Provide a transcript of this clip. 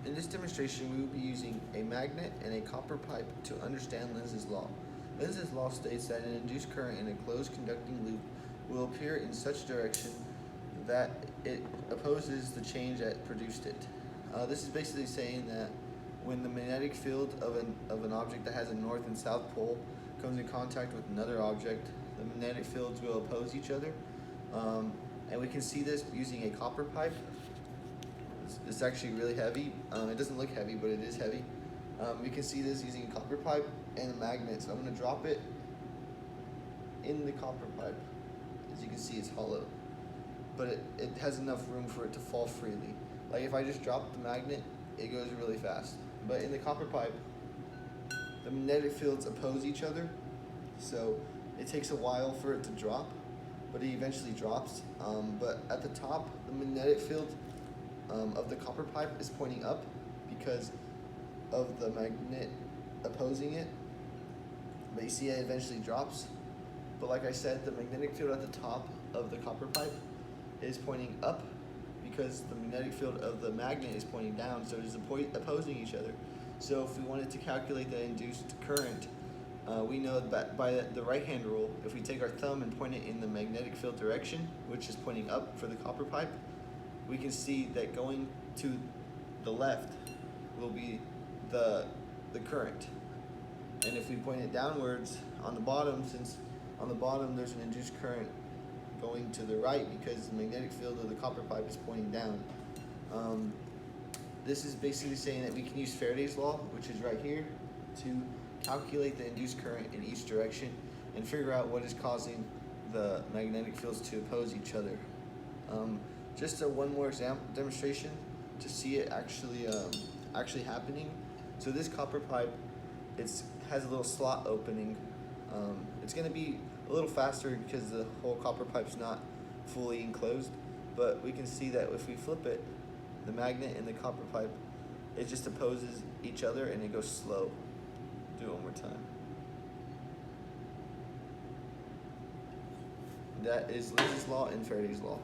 In this demonstration, we will be using a magnet and a copper pipe to understand Lenz's law. Lenz's law states that an induced current in a closed conducting loop will appear in such direction that it opposes the change that produced it. This is basically saying that when the magnetic field of an object that has a north and south pole comes in contact with another object, the magnetic fields will oppose each other. And we can see this using a copper pipe. It's actually really heavy. It doesn't look heavy, but it is heavy. We can see this using a copper pipe and a magnet. So I'm going to drop it in the copper pipe. As you can see, it's hollow, but it has enough room for it to fall freely. Like if I just drop the magnet, it goes really fast. But in the copper pipe, the magnetic fields oppose each other, so it takes a while for it to drop, but it eventually drops. But at the top, the magnetic field of the copper pipe is pointing up because of the magnet opposing it, but you see it eventually drops. But like I said, the magnetic field at the top of the copper pipe is pointing up because the magnetic field of the magnet is pointing down, so it's opposing each other. So if we wanted to calculate the induced current, we know that by the right-hand rule, if we take our thumb and point it in the magnetic field direction, which is pointing up for the copper pipe, we can see that going to the left will be the current. And if we point it downwards on the bottom, since on the bottom there's an induced current going to the right because the magnetic field of the copper pipe is pointing down. This is basically saying that we can use Faraday's law, which is right here, to calculate the induced current in each direction and figure out what is causing the magnetic fields to oppose each other. Just one more demonstration to see it actually happening. So this copper pipe, has a little slot opening. It's going to be a little faster because the whole copper pipe's not fully enclosed, but we can see that if we flip it, the magnet and the copper pipe, it just opposes each other and it goes slow. Do it one more time. That is Lenz's law and Faraday's law.